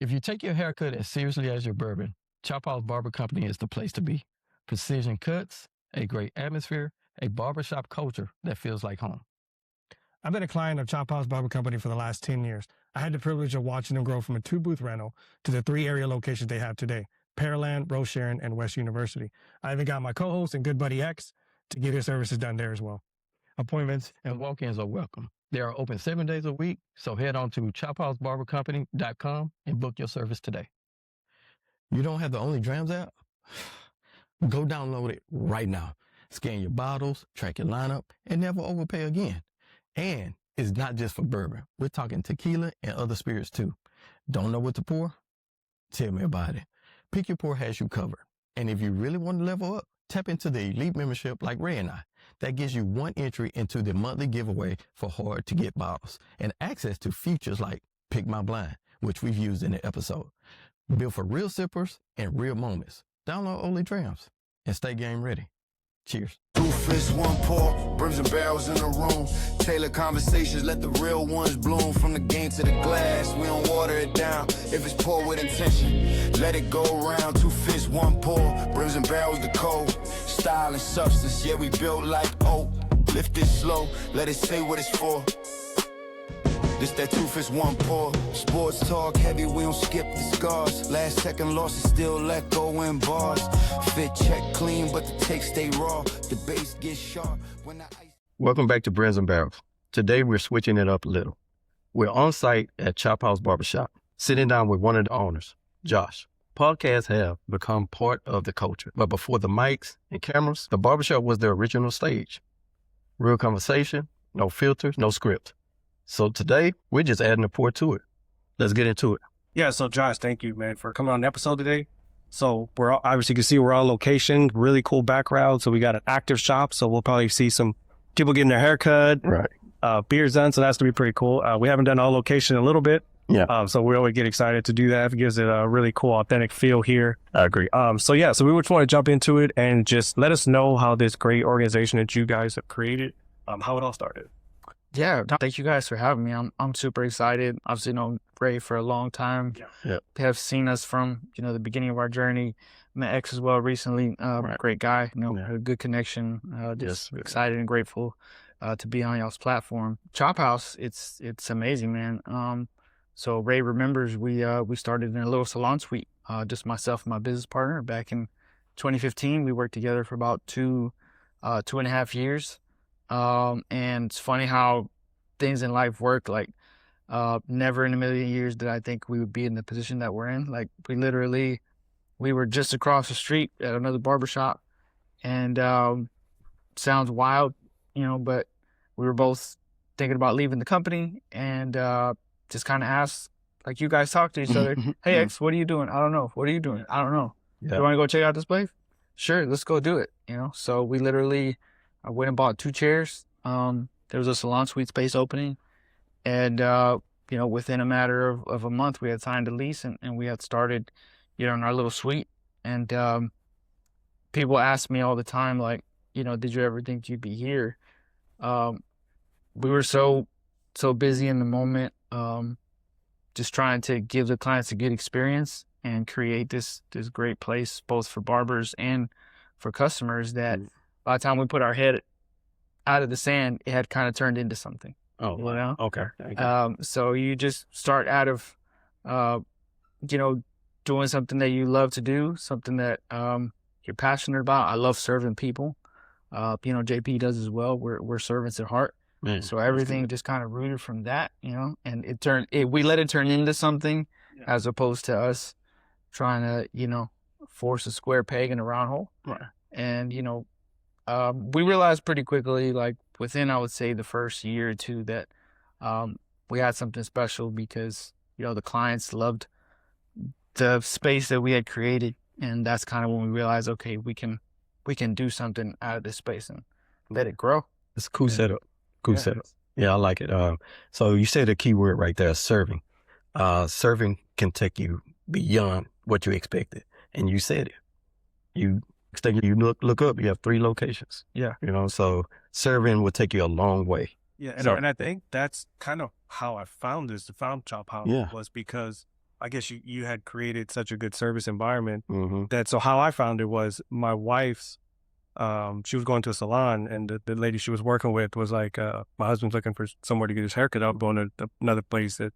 If you take your haircut as seriously as your bourbon, Chophouse Barber Company is the place to be. Precision cuts, a great atmosphere, a barbershop culture that feels like home. I've been a client of Chophouse Barber Company for the last 10 years. I had the privilege of watching them grow from a 2-booth rental to the 3 area locations they have today: Pearland, Rose Sharon, and West University. I even got my co-host and good buddy X to get his services done there as well. Appointments and walk-ins are welcome. They are open 7 days a week, so head on to chophousebarbercompany.com and book your service today. You don't have the Only Drams app? Go download it right now. Scan your bottles, track your lineup, and never overpay again. And it's not just for bourbon. We're talking tequila and other spirits too. Don't know what to pour? Tell me about it. Pick Your Pour has you covered. And if you really want to level up, tap into the elite membership like Ray and I. That gives you 1 entry into the monthly giveaway for hard to get bottles and access to features like Pick My Blind, which we've used in the episode. Built for real sippers and real moments. Download Only Drams and stay game ready. Cheers. 2 fists, 1 pour, Brims and Barrels in the room. Tailored conversations, let the real ones bloom. From the game to the glass, we don't water it down. If it's poured with intention, let it go around. 2 fists, 1 pour, Brims and Barrels the code. Style and substance, yeah, we built like oak. Lift it slow, let it say what it's for. This that 2 fists, 1 pour. Sports talk heavy, we don't skip the scars. Last second losses still let go in bars. Fit check clean, but the take stay raw. The base gets sharp when the ice. Welcome back to Brims Barrels. Today we're switching it up a little. We're on site at Chophouse Barbershop, sitting down with one of the owners, Josh. Podcasts have become part of the culture, but before the mics and cameras, the barbershop was the original stage. Real conversation, no filters, no script. So today, we're just adding a pour to it. Let's get into it. Yeah, so Josh, thank you, man, for coming on the episode today. So we're all, obviously you can see we're on location, really cool background. So we got an active shop, so we'll probably see some people getting their hair cut, right? Beards done, so that's going to be pretty cool. We haven't done all location in a little bit. Yeah. So we always get excited to do that. It gives it a really cool, authentic feel here. I agree. So we just want to jump into it and just let us know how this great organization that you guys have created, how it all started. Yeah, thank you guys for having me. I'm super excited. Obviously known Ray for a long time. Yeah. Have seen us from, the beginning of our journey. Met X as well recently. Right. Great guy, Yeah. had a good connection. Just Yes. excited and grateful to be on y'all's platform. Chophouse, it's amazing, man. So Ray remembers we started in a little salon suite, just myself and my business partner back in 2015. We worked together for about 2.5 years. And it's funny how things in life work. Like, never in a million years did I think we would be in the position that we're in. Like, we were just across the street at another barbershop, and sounds wild, but we were both thinking about leaving the company, and just kind of asked, like you guys talk to each other, hey X, what are you doing? I don't know. What are you doing? I don't know. Yeah. You want to go check out this place? Sure, let's go do it. So we literally, I went and bought 2 chairs. There was a salon suite space opening, and within a matter of a month, we had signed a lease, and we had started, in our little suite. And people ask me all the time, like, did you ever think you'd be here? We were so busy in the moment, just trying to give the clients a good experience and create this great place, both for barbers and for customers, that by the time we put our head out of the sand, it had kind of turned into something. Oh, wow. Okay. So you just start out of, doing something that you love to do, something that you're passionate about. I love serving people. JP does as well. We're servants at heart. Man, so everything just kind of rooted from that, and we let it turn into something, as opposed to us trying to, force a square peg in a round hole. Right. And, we realized pretty quickly, like within, I would say, the first year or two, that we had something special, because, the clients loved the space that we had created. And that's kind of when we realized, okay, we can do something out of this space and let it grow. It's a cool setup. Cool setup. Yeah, I like it. So you said a key word right there, serving. Serving can take you beyond what you expected. And you said it. You look up, you have 3 locations. Yeah. So serving will take you a long way. Yeah, and I think that's kind of how I found Chophouse, was because I guess you had created such a good service environment Mm-hmm. that, so how I found it was my wife's, she was going to a salon, and the lady she was working with was like, my husband's looking for somewhere to get his haircut. I'm going to another place that,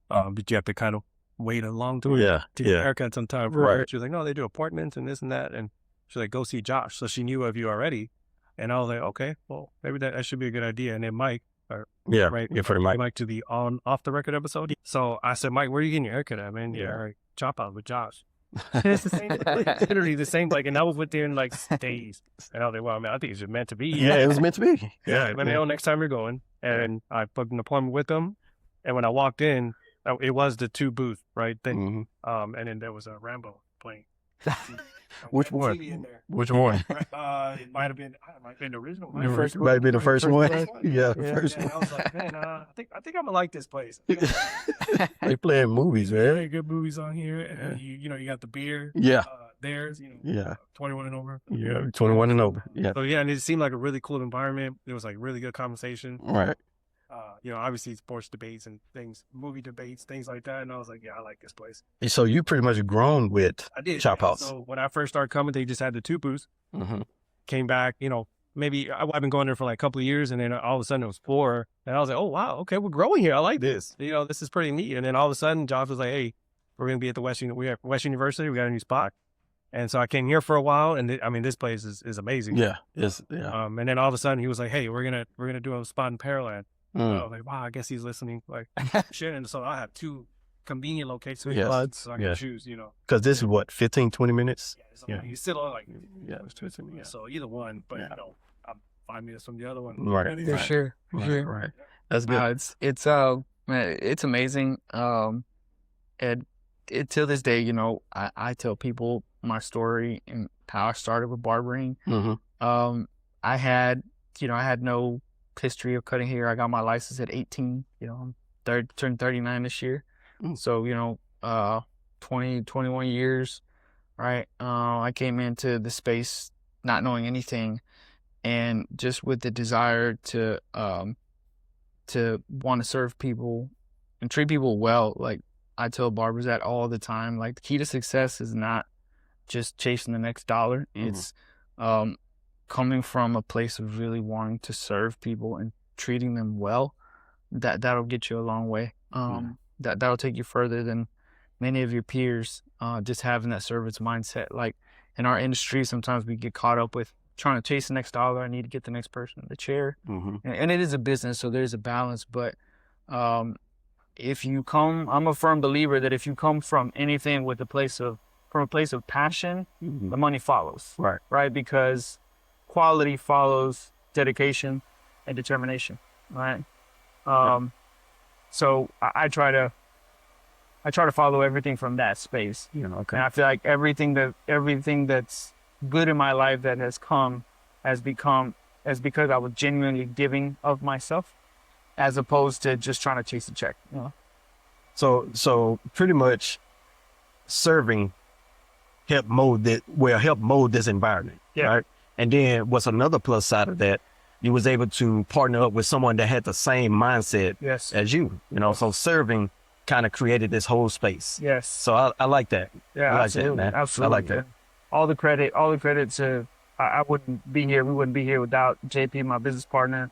but you have to kind of wait a long time Yeah. to get Yeah. a haircut sometime. Right. She was like, no, they do appointments and this and that. And she's like, go see Josh. So she knew of you already. And I was like, okay, well, maybe that should be a good idea. And then Mike, Yeah. right? Yeah. For the mic. Mike to the off the record episode. So I said, Mike, where are you getting your haircut at, man? Yeah, all right. Chophouse with Josh. It's the same, literally the same. Like, and I was within like days. And I was like, well, man, I think it's just meant to be. Yeah. It was meant to be. Yeah. Let me know next time you're going. And I booked an appointment with them. And when I walked in, it was the 2 booth, right? Then, Mm-hmm. and then there was a Rambo playing. Which one? TV in there. Which one? It might have been the original. Might have been the first one. Yeah, the first And I was like, man, I think I'm gonna like this place. one. They playing movies, man. Very good movies on here, and you got the beer. Yeah. Theirs, Yeah. 21 and over. Yeah. 21 and over. Yeah. So yeah, and it seemed like a really cool environment. It was like really good conversation. Right. Obviously sports debates and things, movie debates, things like that. And I was like, yeah, I like this place. And so you pretty much grown with I did. Chophouse. So when I first started coming, they just had the 2 booths. Mm-hmm. Came back, maybe I've been going there for like a couple of years, and then all of a sudden it was 4, and I was like, oh wow, okay, we're growing here. I like this. This is pretty neat. And then all of a sudden, Josh was like, hey, we're gonna be at the West University. We got a new spot, and so I came here for a while, and this place is amazing. Yeah. Yeah. And then all of a sudden he was like, hey, we're gonna do a spot in Pearland. I was like, wow, I guess he's listening. Like, shit. And so I have 2 convenient locations, Yes. so I can choose. Because this is what, 15, 20 minutes? Yeah, you still like Yeah. So either one, but Yeah. I'm 5 minutes from the other one. Right. For sure. For Right. sure. Right. That's good. It's man, it's amazing. And till this day, I tell people my story and how I started with barbering. Mm-hmm. I had no history of cutting hair. I got my license at 18. I'm turned 39 this year. So 21 years, right? I came into the space not knowing anything, and just with the desire to want to serve people and treat people well. Like, I tell barbers that all the time. Like, the key to success is not just chasing the next dollar. It's coming from a place of really wanting to serve people and treating them well. That'll get you a long way. That'll take you further than many of your peers. Just having that service mindset. Like, in our industry, sometimes we get caught up with trying to chase the next dollar. I need to get the next person in the chair. And it is a business, so there's a balance. But if you come, I'm a firm believer that if you come from anything with from a place of passion, the money follows. Right? Because quality follows dedication and determination. Right? So I try to follow everything from that space. Okay. And I feel like everything that's good in my life that has come has because I was genuinely giving of myself, as opposed to just trying to chase a check. So pretty much serving help mold this environment. Yeah. Right. And then what's another plus side of that, you was able to partner up with someone that had the same mindset as you, so serving kind of created this whole space. Yes. So I like that. Yeah, I like absolutely. that, man. Absolutely. I like that. All the credit to, I wouldn't be here. We wouldn't be here without JP, my business partner.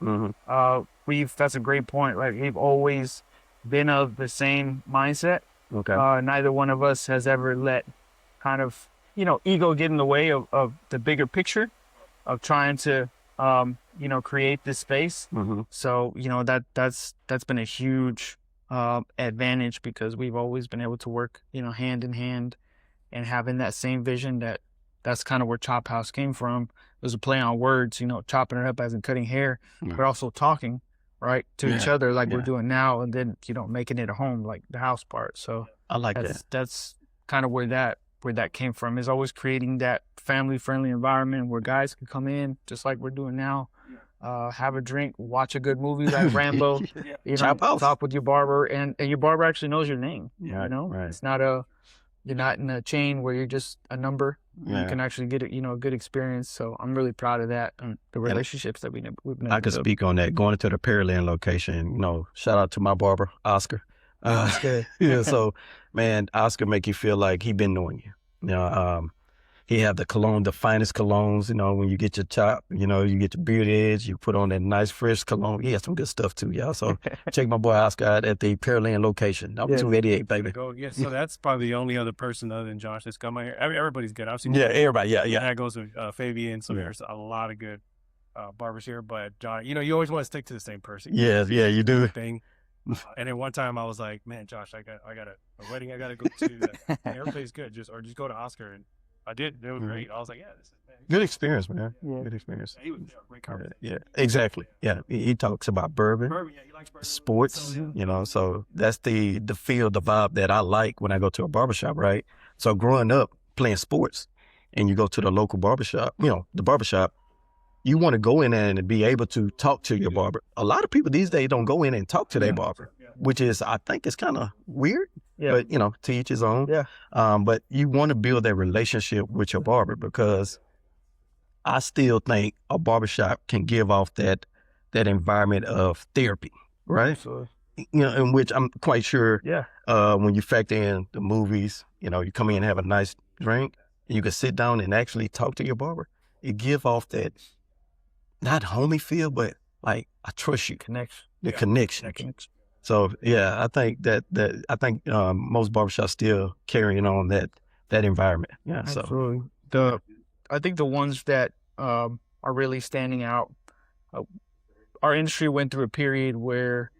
That's a great point. Like, we've always been of the same mindset. Okay. Neither one of us has ever let kind of, ego get in the way of the bigger picture of trying to, create this space. So, that's been a huge advantage, because we've always been able to work, hand in hand, and having that same vision. That's kind of where Chophouse came from. It was a play on words, chopping it up as in cutting hair, but also talking, right, to each other like we're doing now, and then, making it a home, like the house part. So I like that. That's kind of where that came from, is always creating that family-friendly environment where guys can come in just like we're doing now, have a drink, watch a good movie like Rambo, talk with your barber, and your barber actually knows your name. Right. It's not you're not in a chain where you're just a number. You can actually get a good experience. So I'm really proud of that, and the relationships that we've been able I could to speak on that. Going into the Pearland location, shout out to my barber, Oscar. That's good. Yeah, so man, Oscar make you feel like he been knowing you. You know, he have the cologne, the finest colognes. You know, when you get your chop, you know, you get your beard edge, you put on that nice fresh cologne. He has some good stuff too, y'all. So check my boy Oscar out at the Pearland location. Number 288, baby. Go, yeah. So that's probably the only other person other than Josh that's come out here. I mean, everybody's good. I've seen Everybody. Yeah. that goes with Fabian. So there's a lot of good barbers here. But Josh, you know, you always want to stick to the same person. Yeah, you do. Thing. And then one time I was like, man, Josh, I got a wedding I got to go to. Everybody's good. Just go to Oscar. And I did. It was great. I was like, this is good experience, man. Yeah. Good experience. He was a great conversation. Yeah, exactly. Yeah, he talks about bourbon, He likes bourbon. sports, you know, so that's the feel, the vibe that I like when I go to a barbershop, right? So growing up playing sports and you go to the local barbershop, you know, the barbershop, you want to go in there and be able to talk to your barber. A lot of people these days don't go in and talk to their barber, which is, I think it's kind of weird, but you know, to each his own. Yeah. But you want to build that relationship with your barber because I still think a barbershop can give off that environment of therapy, right? Absolutely. You know, in which I'm quite sure Yeah. when you factor in the movies, you know, you come in and have a nice drink, and you can sit down and actually talk to your barber. It give off that, not homey feel, but like, I trust you. Connection. The connection. So, yeah, I think I think most barbershops still carrying on that environment. Yeah, Absolutely. I think the ones that are really standing out, our industry went through a period where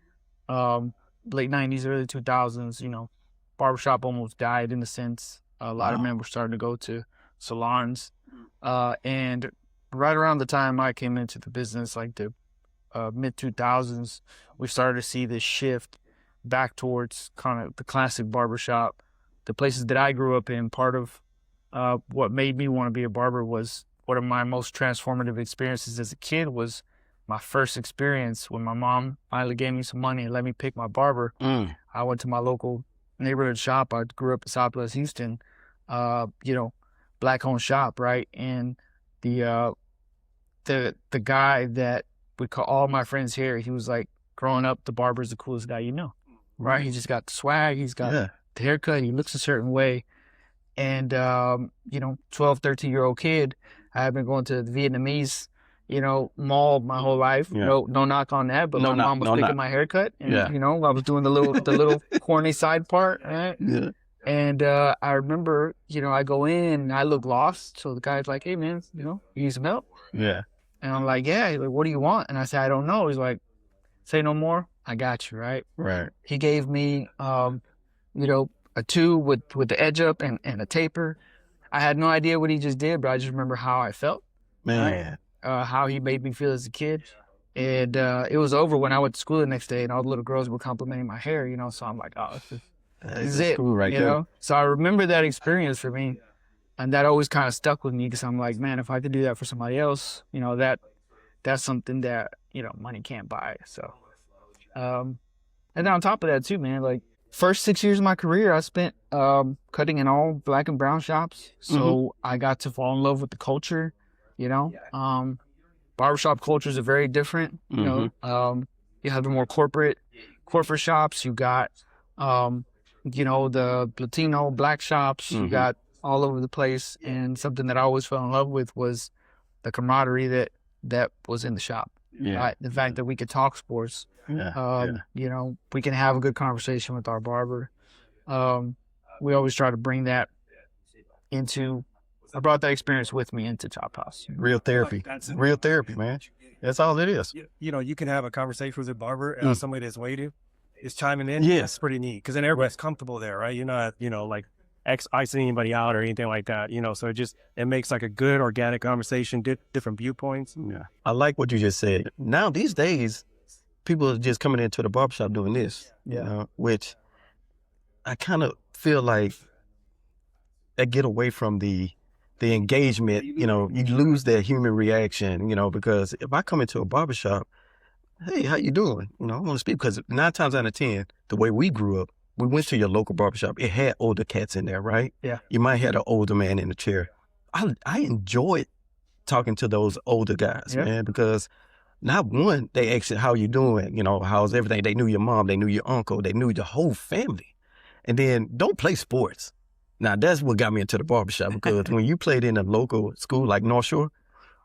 late 90s, early 2000s, you know, barbershop almost died in a sense. A lot of men were starting to go to salons. And right around the time I came into the business, like the mid 2000s, we started to see this shift back towards kind of the classic barbershop. The places that I grew up in, part of what made me want to be a barber was one of my most transformative experiences as a kid was my first experience when my mom finally gave me some money and let me pick my barber. I went to my local neighborhood shop. I grew up in Southwest Houston, you know, black-owned shop, right? And the guy that we call all my friends here, he was like, growing up, the barber's the coolest guy you know, right? He just got the swag. He's got the haircut. He looks a certain way. And, you know, 12, 13-year-old kid, I have been going to the Vietnamese, you know, mall my whole life. No knock on that, but my mom was picking my haircut. And, you know, I was doing the little corny side part, right? Yeah. And I remember, you know, I go in and I look lost. So the guy's like, hey, man, you know, you need some help? Yeah. And I'm like, yeah. He's like, what do you want? And I said, I don't know. He's like, say no more. I got you, right? Right. He gave me, you know, a tube with the edge up and a taper. I had no idea what he just did, but I just remember how I felt. Man. Right? How he made me feel as a kid. And it was over when I went to school the next day and all the little girls were complimenting my hair, you know? So I'm like, oh, this is it, cool right you there. know? So I remember that experience for me. And that always kind of stuck with me because I'm like, man, if I could do that for somebody else, you know, that's something that, you know, money can't buy. So, and then on top of that too, man, like first 6 years of my career, I spent cutting in all black and brown shops. So I got to fall in love with the culture, you know. Barbershop cultures are very different, you know. You have the more corporate shops. You got, you know, the Latino black shops. You got all over the place. And something that I always fell in love with was the camaraderie that was in the shop. Yeah. Right? The fact that we could talk sports. You know, we can have a good conversation with our barber. We always try to bring that into. I brought that experience with me into Chophouse. Real therapy. Real therapy, man. That's all it is. You know, you can have a conversation with a barber and somebody that's waiting is chiming in. Yeah. That's pretty neat because then everybody's comfortable there, right? You're not, you know, like icing anybody out or anything like that, you know, so it makes like a good organic conversation, different viewpoints. Yeah. I like what you just said. Now, these days, people are just coming into the barbershop doing this, you know, which I kind of feel like they get away from the engagement, you know, you lose that human reaction, you know, because if I come into a barbershop, hey, how you doing? You know, I want to speak because 9 times out of 10, the way we grew up, we went to your local barbershop. It had older cats in there, right? Yeah. You might have an older man in the chair. I enjoyed talking to those older guys, man, because not one, they asked you, how you doing? You know, how's everything? They knew your mom, they knew your uncle, they knew the whole family. And then don't play sports. Now, that's what got me into the barbershop, because when you played in a local school like North Shore,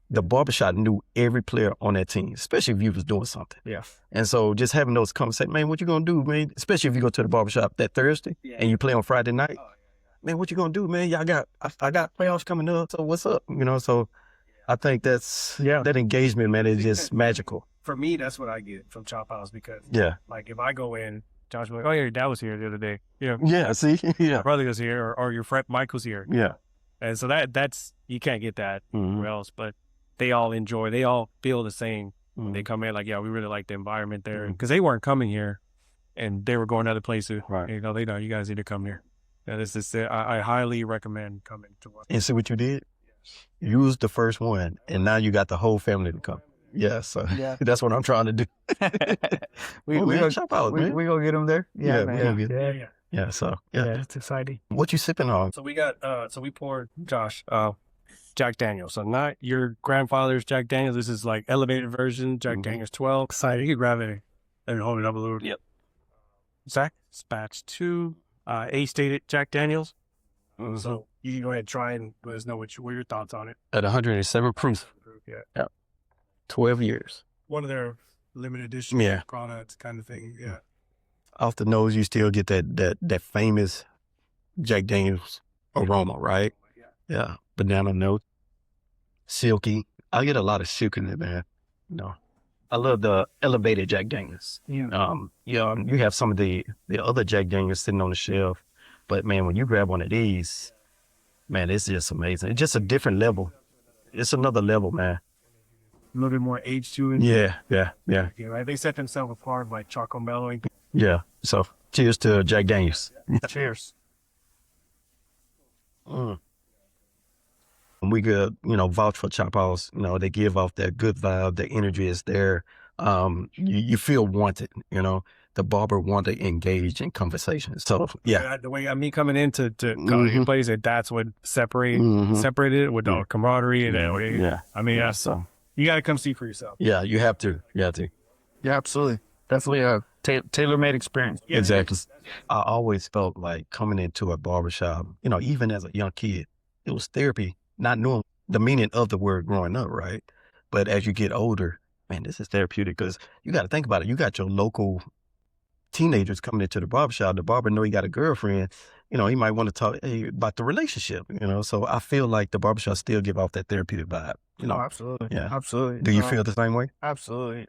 the barbershop knew every player on that team, especially if you was doing something. Yeah. And so just having those conversations, man, what you gonna do, man? Especially if you go to the barbershop that Thursday and you play on Friday night. Man, what you gonna do, man? I got playoffs coming up, so what's up? You know, so I think that engagement, man, is just magical. For me, that's what I get from Chophouse, because Yeah. like if I go in, Josh will be like, oh yeah, your dad was here the other day. You know, Yeah, see? Yeah. my brother was here, or your friend Michael's here. Yeah. And so that's, you can't get that Mhm. anywhere else, but they all feel the same. When they Mhm. come in, like, yeah, we really like the environment there, because they weren't coming here and they were going to other places. Right. You know, they know you guys need to come here. Yeah, this is, I highly recommend coming to one. And see what you did? You was the first one, and now you got the whole family to come. Yeah, so that's what I'm trying to do. we man, gonna, Chophouse, we, man. we gonna get them there. Yeah, we man. gonna get 'em. yeah, Yeah. Yeah, so yeah. yeah. It's exciting. What you sipping on? So we got, so we poured, Josh, Jack Daniels. So not your grandfather's Jack Daniels. This is like elevated version, Jack Daniels 12. Excited. You can grab it and hold it up a little. Yep. Zach, it's batch 2, A-stated Jack Daniels. So you can go ahead and try and let us know what your thoughts on it. At 107 proof. Yeah. 12 years. One of their limited edition Yeah. products kind of thing. Yeah. Off the nose, you still get that famous Jack Daniels aroma, right? Yeah. Banana note, silky. I get a lot of silk in it, man. You know, I love the elevated Jack Daniels. Yeah. You have some of the other Jack Daniels sitting on the shelf, but man, when you grab one of these, man, it's just amazing. It's just a different level. It's another level, man. A little bit more age to it. Yeah. Right? They set themselves apart by charcoal mellowing. Yeah. So cheers to Jack Daniels. Cheers. And we could, vouch for Chophouse. They give off that good vibe. The energy is there. You feel wanted. The barber want to engage in conversation. So yeah, The way me coming into your place, that's what separated it with the camaraderie and yeah. I mean, Yeah, so you got to come see for yourself. yeah, you have to. You have to. Yeah, absolutely. Definitely a tailor-made experience. Yeah. Exactly. I always felt like coming into a barbershop, even as a young kid, it was therapy, not knowing the meaning of the word growing up, right? But as you get older, man, this is therapeutic, because you got to think about it. You got your local teenagers coming into the barbershop. The barber know he got a girlfriend. He might want to talk about the relationship, So I feel like the barbershop still give off that therapeutic vibe, Oh, absolutely. Yeah. Absolutely. Do you feel the same way? Absolutely.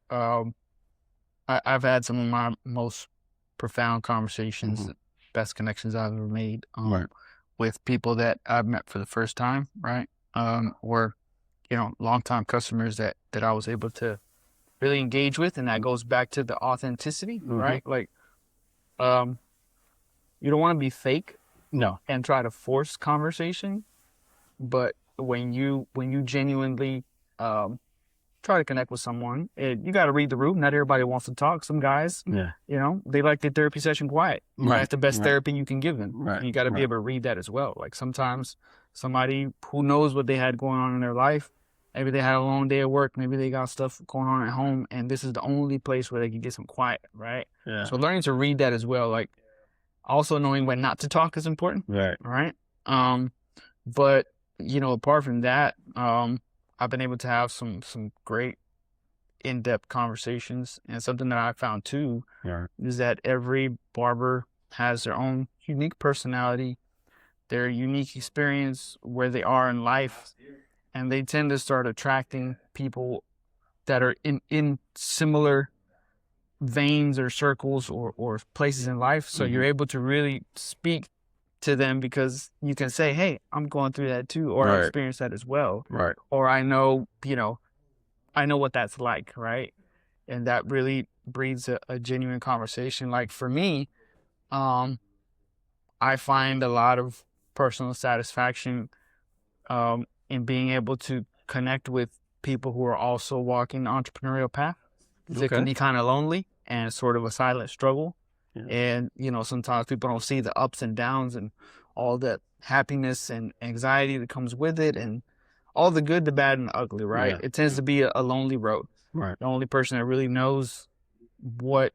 I've had some of my most profound conversations, best connections I've ever made Right. with people that I've met for the first time, right? Or, longtime customers that I was able to really engage with. And that goes back to the authenticity, right? Like, you don't want to be fake No. and try to force conversation, but when you genuinely try to connect with someone, you got to read the room. Not everybody wants to talk. Some guys, Yeah. they like their therapy session quiet. Right. That's the best Right. therapy you can give them. Right. And you got to be Right. able to read that as well. Like sometimes somebody who knows what they had going on in their life, maybe they had a long day at work, maybe they got stuff going on at home, and this is the only place where they can get some quiet, right? Yeah. So learning to read that as well, like also knowing when not to talk is important. Right. Right. But apart from that, I've been able to have some great in-depth conversations, and something that I found too Yeah. is that every barber has their own unique personality, their unique experience where they are in life, and they tend to start attracting people that are in similar veins or circles or places in life. So you're able to really speak to them because you can say, hey, I'm going through that too, or I Right. experienced that as well. Right. Or I know what that's like, right? And that really breeds a genuine conversation. Like for me, I find a lot of personal satisfaction in being able to connect with people who are also walking the entrepreneurial path. 'Cause it can be kind of lonely and sort of a silent struggle. Yeah. And, sometimes people don't see the ups and downs and all that happiness and anxiety that comes with it, and all the good, the bad, and the ugly, right? Yeah. It tends to be a lonely road. Right. The only person that really knows what,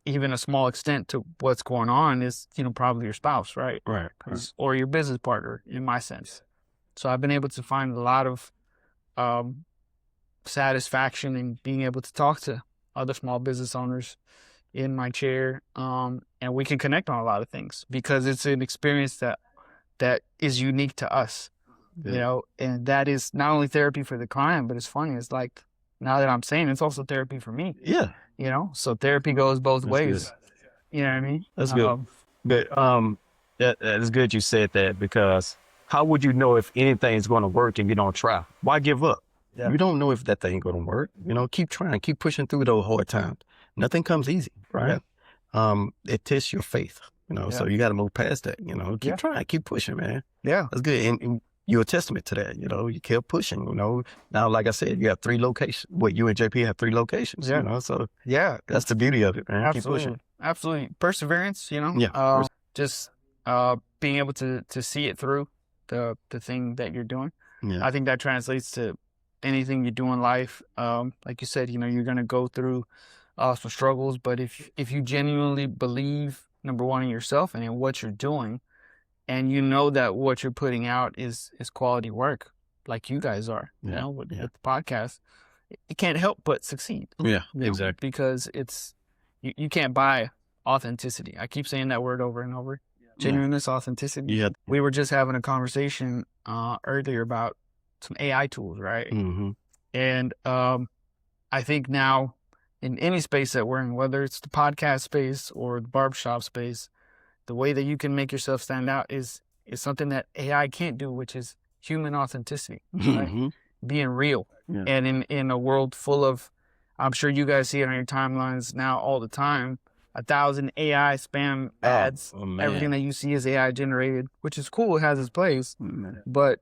even a small extent to what's going on is, probably your spouse, right? Right. Or your business partner, in my sense. So I've been able to find a lot of satisfaction in being able to talk to other small business owners in my chair, and we can connect on a lot of things because it's an experience that is unique to us, and that is not only therapy for the client, but it's funny. It's like, now that I'm saying, it's also therapy for me. Yeah. So therapy goes both That's ways. good. You know what I mean? That's good. But that is good you said that, because how would you know if anything's going to work if you don't try? Why give up? Yeah. You don't know if that thing going to work. Keep trying, keep pushing through those hard times. Nothing comes easy, right? It tests your faith, so you got to move past that, keep trying, keep pushing, man. Yeah. That's good. And you're a testament to that, you kept pushing, Now, like I said, you have 3 locations. You and JP have 3 locations, so Yeah. that's the beauty of it, man. Absolutely. Keep pushing. Absolutely. Perseverance, Yeah. just being able to see it through the thing that you're doing. Yeah. I think that translates to anything you do in life. Like you said, you're going to go through some struggles, but if you genuinely believe, number one, in yourself and in what you're doing, and that what you're putting out is quality work, like you guys are, with the podcast, it can't help but succeed. Yeah, exactly. Because you can't buy authenticity. I keep saying that word over and over. Genuineness, authenticity. Yeah. We were just having a conversation earlier about some AI tools, right? Mm-hmm. And I think now in any space that we're in, whether it's the podcast space or the barbershop space, the way that you can make yourself stand out is something that AI can't do, which is human authenticity, right? Mm-hmm. Being real. Yeah. And in a world full of, I'm sure you guys see it on your timelines now all the time, 1,000 AI spam ads. Oh, man. Everything that you see is AI generated, which is cool. It has its place. But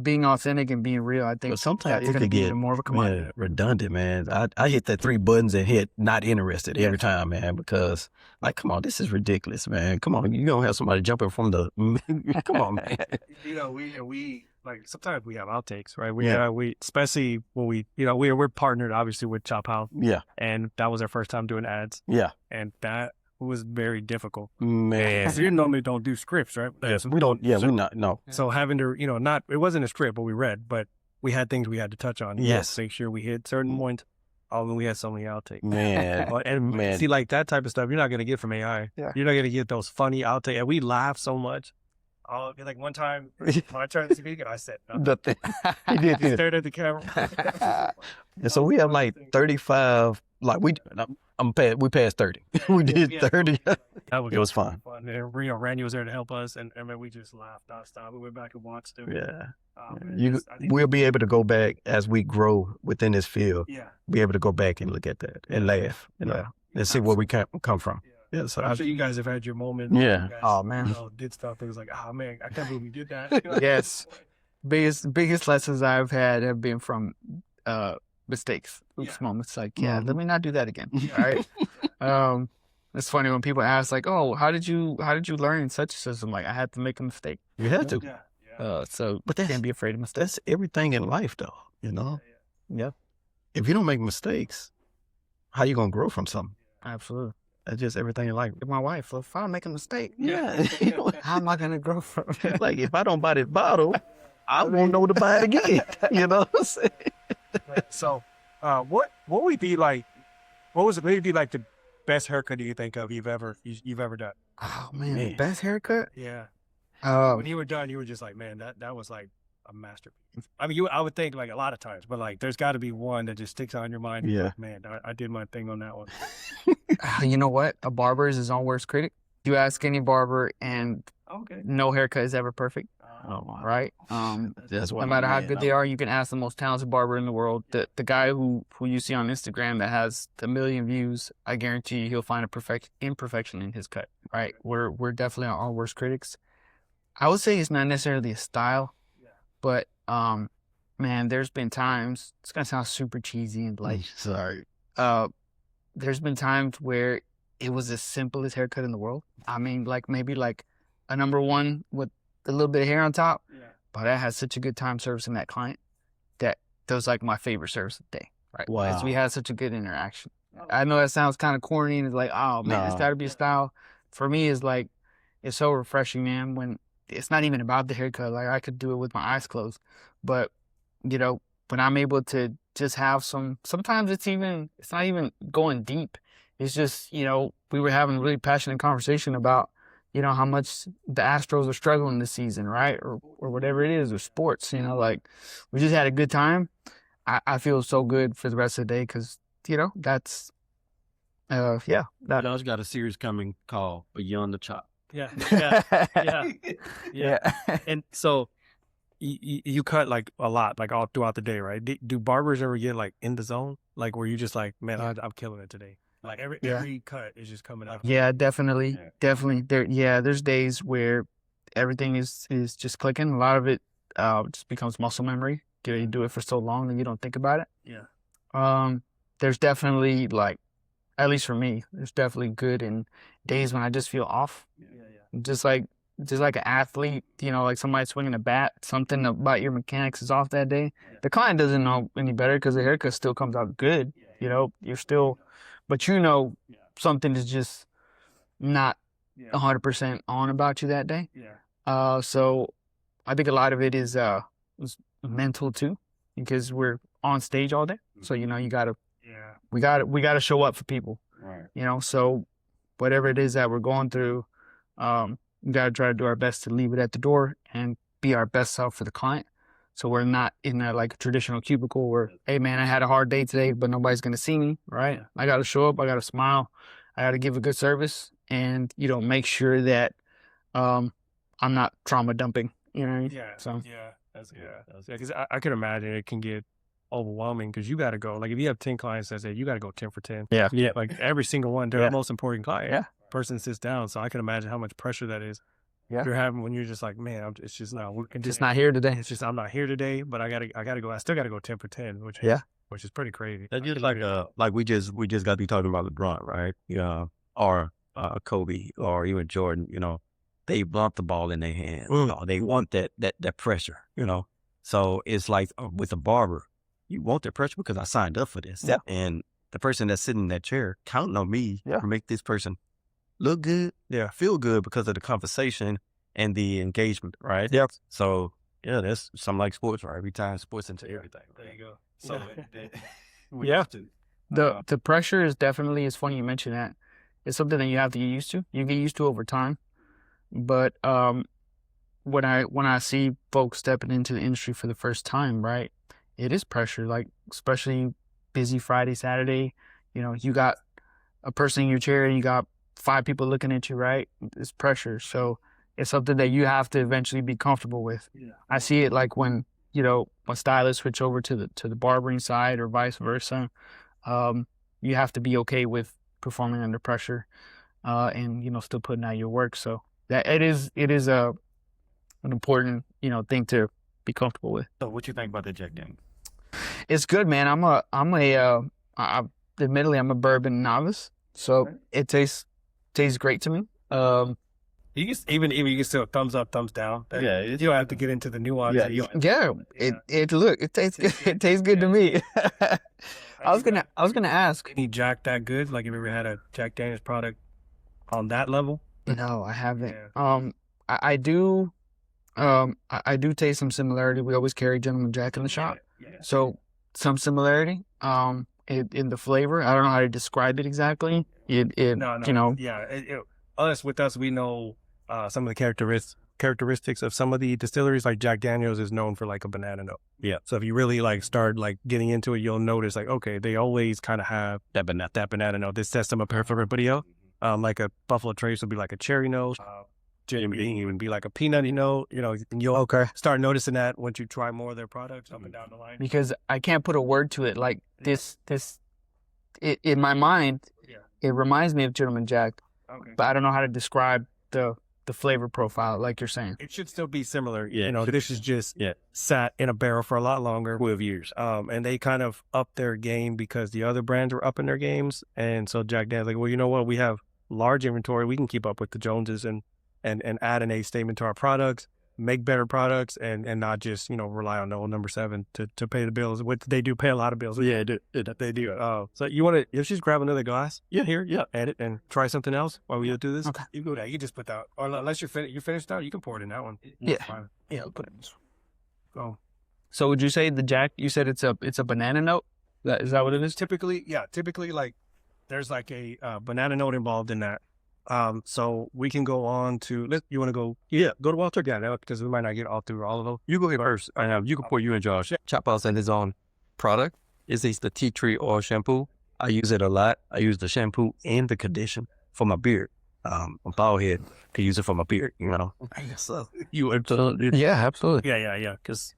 being authentic and being real, I think But sometimes it's it going to could be get even more of a commodity. redundant, man. I hit that 3 buttons and hit not interested every time, man, because come on, this is ridiculous, man. Come on, you don't have somebody jumping from the come on, man. we like sometimes we have outtakes, right? We especially when we're partnered obviously with Chophouse. Yeah. And that was our first time doing ads. Yeah. And that was very difficult. Man. So you normally don't do scripts, right? Yes, we don't. Yeah, we not. No. So having to, it wasn't a script, but we read, but we had things we had to touch on. Yes. Make sure we hit certain points. Although we had so many outtakes. Man. And see, like that type of stuff, you're not going to get from AI. Yeah. You're not going to get those funny outtakes. And we laugh so much. Like one time, when I turned to speak, I said, Nothing. He did he this. stared at the camera. And so we have like 35. Like we passed 30. We did 30. It was fun. And Randy was there to help us, and we just laughed nonstop. We went back and watched it. Yeah. I think We'll be able to go back as we grow within this field. Yeah. Be able to go back and look at that and laugh, and see where we come from. Yeah. So I'm sure you guys have had your moment. Yeah. You guys, Oh, man. did stuff that was like, oh man, I can't believe we did that. Yes. Biggest lessons I've had have been from mistakes, moments. Like, let me not do that again. All right. It's funny when people ask, like, "Oh, how did you learn such a system?" Like, I had to make a mistake. You have to. So, But can't be afraid of mistakes. That's everything in life, though. Yeah, If you don't make mistakes, how you gonna grow from something? absolutely. That's just everything in life. With my wife, if I make a mistake, Yeah. how am I gonna grow from it? Like if I don't buy this bottle, I won't know to buy it again. You know what I'm saying? So, what would be like? What would be like the best haircut do you think of you've ever done? Oh man, best haircut. Yeah. Oh, When you were done, you were just like, man, that was like a masterpiece. I mean, I would think like a lot of times, but like there's got to be one that just sticks out in your mind. Yeah. Like, man, I did my thing on that one. you know what? A barber is his own worst critic. You ask any barber, and Okay. no haircut is ever perfect, Oh, right? that's No matter how good they are, you can ask the most talented barber in the world. The guy who you see on Instagram that has 1 million views, I guarantee you he'll find a imperfection in his cut, right? We're definitely our worst critics. I would say it's not necessarily a style, but man, there's been times, it's gonna sound super cheesy and like, sorry. there's been times where it was the simplest haircut in the world. I mean, like maybe like a number one with a little bit of hair on top, but I had such a good time servicing that client that was like my favorite service of the day. right? Wow. Because we had such a good interaction. I know that sounds kind of corny and it's like, oh man, it's No. got to be a style. For me, it's like, it's so refreshing, man, when it's not even about the haircut. Like I could do it with my eyes closed, but you know, when I'm able to just have sometimes it's not even going deep. It's just, you know, we were having a really passionate conversation about, you know, how much the Astros are struggling this season, right? Or whatever it is, or sports, you know, like we just had a good time. I feel so good for the rest of the day because, you know, that's, yeah. But I also got a series coming called Beyond the Chop. Yeah. Yeah. Yeah. And so you cut like a lot, like all throughout the day, right? Do barbers ever get like in the zone? Like where you just like, man, I'm killing it today. Like every cut is just coming out. Yeah, definitely. There's days where everything is just clicking. A lot of it just becomes muscle memory. You do it for so long and you don't think about it. Yeah. There's definitely like, at least for me, there's definitely good in days when I just feel off. Yeah. Just like an athlete, you know, like somebody swinging a bat, something about your mechanics is off that day. The client doesn't know any better because the haircut still comes out good. You know, you're still, but you know, something is just not 100% on about you that day. Yeah. So I think a lot of it is mental too, because we're on stage all day. So, you know, we gotta show up for people, Right. you know, so whatever it is that we're going through, we gotta try to do our best to leave it at the door and be our best self for the client. So we're not in a like a traditional cubicle where, hey man, I had a hard day today, but nobody's gonna see me, right? Yeah. I gotta show up, I gotta smile, I gotta give a good service, and you know, make sure that I'm not trauma dumping, you know what I mean? Yeah. So Yeah. That's good. Yeah. Because I could imagine it can get overwhelming because you got to go. Like if you have 10 clients that say you got to go 10 for 10. Yeah. Like every single one, they're Yeah. the most important client. Yeah. Person sits down. So I can imagine how much pressure that is. Yeah. You're having when you're just like, man, it's just not working. just not here today. It's just I'm not here today, but I gotta go. I still gotta go 10 for 10, which is pretty crazy. That's just like we just got to be talking about LeBron, right? Yeah, or Kobe, or even Jordan. You know, they want the ball in their hands. You know, they want that pressure. You know, so it's like with a barber, you want that pressure because I signed up for this. Yeah. And the person that's sitting in that chair counting on me to make this person look good, feel good because of the conversation and the engagement, right? Yep. So yeah, that's something like sports, right? Every time sports into everything. There you go. So we have to. The pressure is definitely, it's funny you mention that. It's something that you have to get used to. You get used to over time. But when I see folks stepping into the industry for the first time, right, it is pressure. Like especially busy Friday, Saturday, you know, you got a person in your chair and you got 5 people looking at you, right? It's pressure. So it's something that you have to eventually be comfortable with. Yeah. I see it like when, you know, when stylists switch over to the barbering side or vice versa. You have to be okay with performing under pressure, and, you know, still putting out your work. So that it is an important, you know, thing to be comfortable with. So what you think about the Jack Daniels? It's good, man. Admittedly, I'm a bourbon novice, so it tastes great to me. You can even you can still thumbs up, thumbs down. You don't have to get into the nuance. It tastes good. It tastes good to me. I was gonna ask. Any Jack that good? Like, have you ever had a Jack Daniels product on that level? No, I haven't. Yeah. I do. I do taste some similarity. We always carry Gentleman Jack in the shop, so some similarity. In the flavor, I don't know how to describe it exactly. You know. Yeah. Us with us, we know some of the characteristics of some of the distilleries. Like Jack Daniels is known for like a banana note. Yeah. So if you really like start like getting into it, you'll notice like, okay, they always kind of have that banana note. This sets them apart from everybody else. Like a Buffalo Trace would be like a cherry note. Jim Beam would be like a peanutty note. You know, and you'll start noticing that once you try more of their products up and down the line. Because I can't put a word to it. Like this, in my mind, it reminds me of Gentleman Jack. Okay. But I don't know how to describe the flavor profile, like you're saying. It should still be similar. You know, this is just sat in a barrel for a lot longer, 12 years. And they kind of upped their game because the other brands were upping their games. And so Jack Daniels like, well, you know what? We have large inventory. We can keep up with the Joneses and add an A statement to our products. make better products and not just, rely on the old number 7 to pay the bills. What they do pay a lot of bills. Yeah, They do. Oh, so you want to, if she's grab another glass? yeah, here, yeah. Add it and try something else while we do this. Okay. You go there. You just put that, or unless you're finished out, you can pour it in that one. Yeah. It's fine. Yeah, I'll put it in this one. Oh. So would you say the Jack? You said it's a banana note. Is that what it is? Typically, like there's like a banana note involved in that. So we can go on to, you want to go? Yeah, go to Walter. Yeah, because we might not get all through all of them. You go ahead first. You can pour you and Josh. Chophouse has his own product. It's the tea tree oil shampoo. I use it a lot. I use the shampoo and the condition for my beard. I'm bald head. Can use it for my beard, I guess so. You absolutely. Yeah, absolutely. Yeah. Because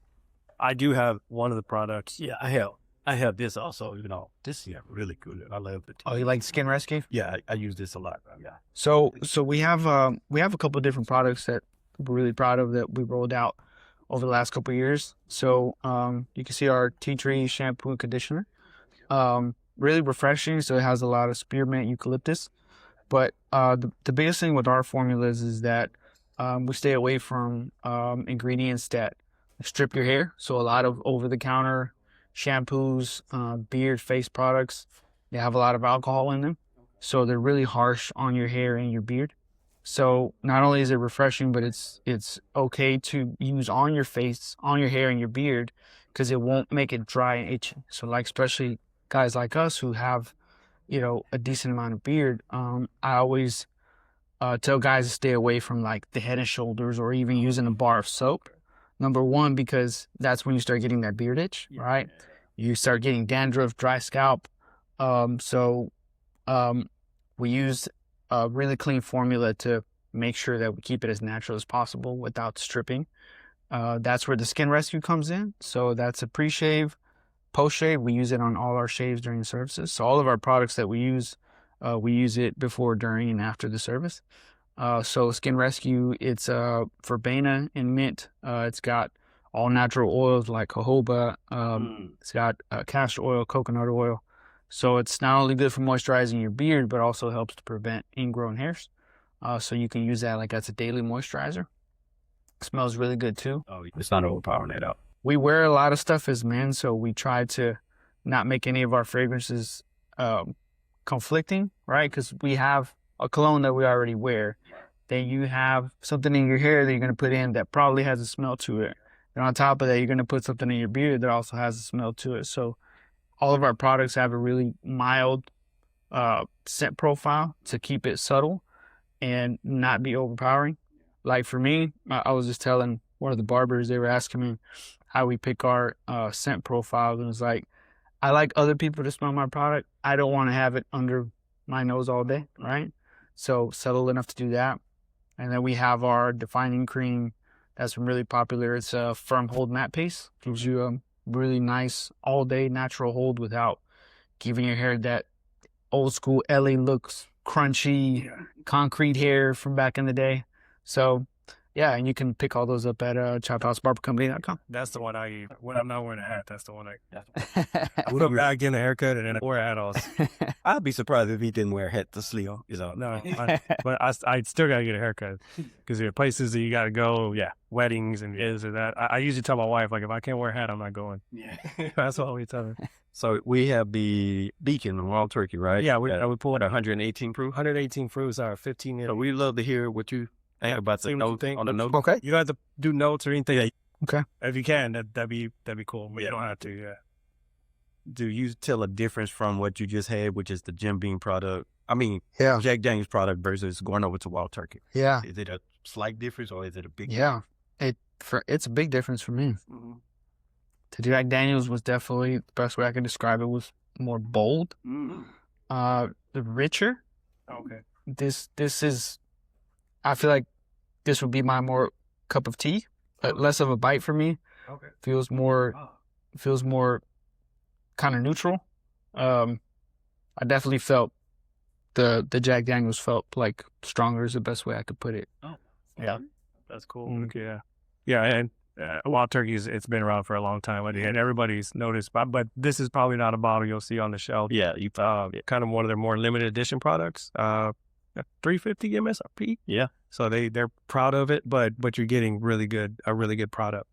I do have one of the products. Yeah, I have this also. This is really good. I love it. Oh, you like Skin Rescue? Yeah, I use this a lot. Yeah. So we have a couple of different products that we're really proud of that we rolled out over the last couple of years. So you can see our tea tree shampoo and conditioner. Really refreshing. So it has a lot of spearmint eucalyptus. But the biggest thing with our formulas is that we stay away from ingredients that strip your hair. So a lot of over-the-counter shampoos, beard, face products, they have a lot of alcohol in them. So they're really harsh on your hair and your beard. So not only is it refreshing, but it's okay to use on your face, on your hair and your beard, because it won't make it dry and itchy. So like especially guys like us who have, a decent amount of beard, I always tell guys to stay away from like the Head and Shoulders or even using a bar of soap. Number one, because that's when you start getting that beard itch, right? You start getting dandruff, dry scalp. So we use a really clean formula to make sure that we keep it as natural as possible without stripping. That's where the Skin Rescue comes in. So that's a pre-shave, post-shave. We use it on all our shaves during services. So all of our products that we use it before, during, and after the service. So Skin Rescue, it's verbena and mint. It's got all natural oils like jojoba. It's got castor oil, coconut oil. So it's not only good for moisturizing your beard, but also helps to prevent ingrown hairs. So you can use that like as a daily moisturizer. It smells really good too. Oh, it's not overpowering it out. We wear a lot of stuff as men, so we try to not make any of our fragrances conflicting, right? Because we have a cologne that we already wear. Then you have something in your hair that you're going to put in that probably has a smell to it. And on top of that, you're going to put something in your beard that also has a smell to it. So all of our products have a really mild scent profile to keep it subtle and not be overpowering. Like for me, I was just telling one of the barbers, they were asking me how we pick our scent profiles. And it's like, I like other people to smell my product. I don't want to have it under my nose all day, right? So subtle enough to do that. And then we have our defining cream that's been really popular. It's a firm hold matte paste. Gives you a really nice all day natural hold without giving your hair that old school LA looks, crunchy, concrete hair from back in the day. So yeah, and you can pick all those up at ChopHouseBarberCompany.com. That's the one I use. When I'm not wearing a hat, that's the one I would have getting a haircut and then I wear a hat also. I'd be surprised if he didn't wear a hat to sleep. No, but I still got to get a haircut because there are places that you got to go, weddings and this or that. I usually tell my wife, like, if I can't wear a hat, I'm not going. Yeah. That's what we tell her. So we have the Beacon Wild Turkey, right? Yeah, we pull it 118 proof. 118 proofs are 15 in. So we love to hear what you think about the note on the note. Okay. You don't have to do notes or anything. Okay. If you can, that'd be cool. But you don't have to. Yeah. Do you tell a difference from what you just had, which is the Jim Beam product? I mean, Yeah. Jack Daniels product versus going over to Wild Turkey. Yeah. Is it a slight difference or is it a big Yeah. It's a big difference for me. Mm-hmm. The Jack Daniels was definitely, the best way I can describe it, was more bold, richer. Okay. This is, I feel like this would be my more cup of tea, less of a bite for me. Okay. Feels more kind of neutral. I definitely felt the Jack Daniels felt like stronger is the best way I could put it. Oh. Yeah. That's cool. Okay, yeah, and Wild Turkey's, it's been around for a long time, and everybody's noticed. But this is probably not a bottle you'll see on the shelf. Yeah, kind of one of their more limited edition products. $350 MSRP. Yeah. So they're proud of it, but you're getting a really good product.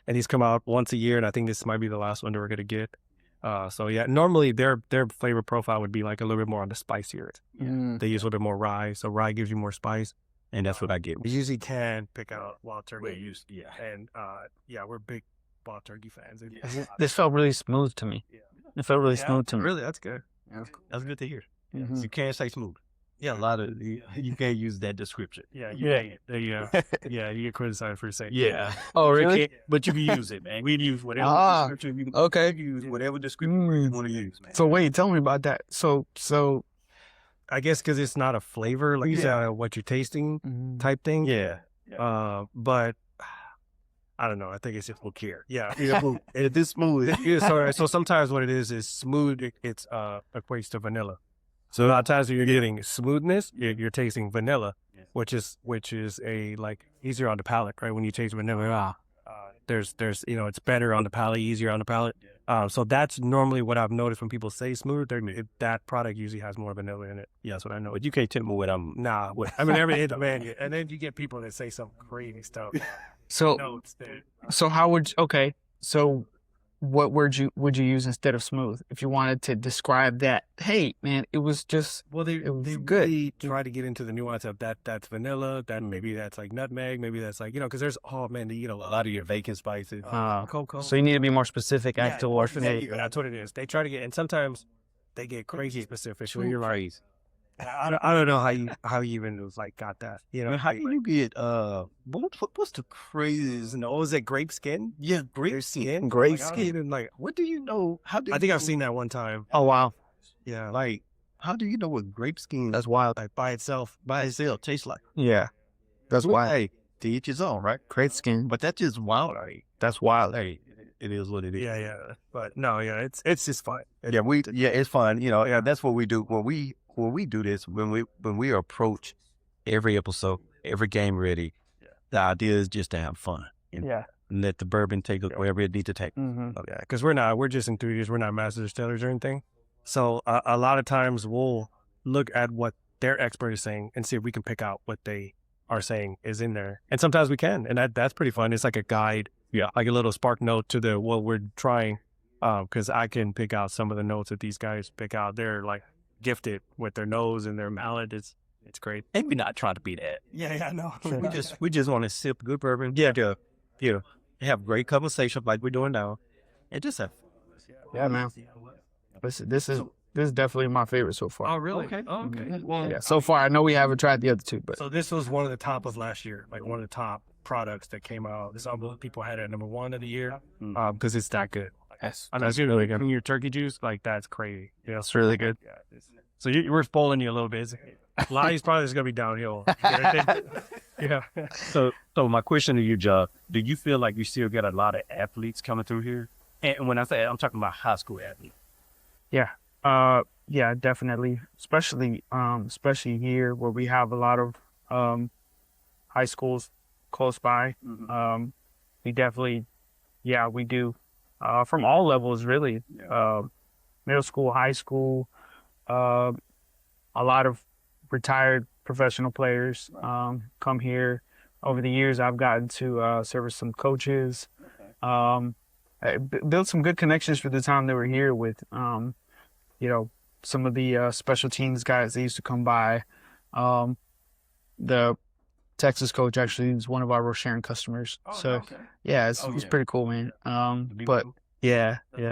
And these come out once a year, and I think this might be the last one that we're gonna get. So yeah, normally their flavor profile would be like a little bit more on the spicier. They use a little bit more rye, so rye gives you more spice, and that's what I get. We usually can pick out wild turkey. And we're big wild turkey fans. This felt really smooth to me. It felt really smooth to me. Really, that's good. That's good to hear. Mhm. You can't say smooth. Yeah, a lot of you can't use that description. Yeah, you get criticized for saying. Yeah. Oh, You really? can't- But you can use it, man. We use whatever description you can. Okay. You can use whatever description you want to use, man. So wait, tell me about that. So I guess because it's not a flavor, like what you're tasting type thing. Yeah. But I don't know. I think it's just we'll care. Yeah. It is smooth. So sometimes what it is smooth. It's equates to vanilla. So a lot of times when you're getting smoothness, you're tasting vanilla, which is a like easier on the palate, right? When you taste vanilla, there's it's better on the palate, easier on the palate. So that's normally what I've noticed when people say smooth. That product usually has more vanilla in it. Yeah, that's what I know. But you can't tell me what I'm. Nah, I mean and then you get people that say some crazy stuff. so how would so what word would you use instead of smooth if you wanted to describe that? Hey man, it was just they good. really try to get into the nuance of that's vanilla, that maybe that's like nutmeg, maybe that's like because there's a lot of your vacant spices, cocoa. So you need to be more specific as to what. That's what it is. They try to get, and sometimes they get crazy specific. So you're right. I don't know how you even was like got that. How do you get what's the craziest? Is it grape skin? Yeah, Grape skin. Grape skin. And like, What do you know? How do I think I've seen that one time. Oh wow, Yeah, like how do you know what grape skin that's wild. like by itself. tastes like? Yeah, that's wild. Hey, to each his own, right? Great skin, But that's just wild. Hey, that's wild. hey, it is what it is. Yeah. But no, it's just fun. It's fun. That's what we do when we do this. When we approach every episode, every game ready, the idea is just to have fun. And let the bourbon take us wherever it needs to take. Mm-hmm. Yeah, because we're just enthusiasts. We're not master distillers or anything. So a lot of times we'll look at what their expert is saying and see if we can pick out what they are saying is in there. And sometimes we can, and that's pretty fun. It's like a guide, like a little spark note to what we're trying. Because I can pick out some of the notes that these guys pick out. They're like gifted with their nose and their mallet. It's great. And we're not trying to be that. Yeah, no. we just want to sip good bourbon. Have great conversation like we're doing now, and just have. Yeah, man. This is definitely my favorite so far. Oh, really? Okay. Okay. Well, Yeah, so far I know we haven't tried the other two, but so this was one of the top of last year, like one of the top products that came out. This people had it at number 1 of the year because it's that good. yes, I know it's really good. Your turkey juice, like that's crazy. It's really good. Yeah. So we're spoiling you a little bit. A lot of these products is gonna be downhill. Yeah. So my question to you, Job, do you feel like you still get a lot of athletes coming through here? And when I say I'm talking about high school athletes. yeah, definitely. Especially here where we have a lot of high schools close by. We definitely, we do. From all levels, really. Middle school, high school, a lot of retired professional players come here. Over the years, I've gotten to service some coaches, build some good connections for the time they were here with, some of the special teams guys that used to come by. The Texas coach actually is one of our Rosharon customers. It's pretty cool, man. But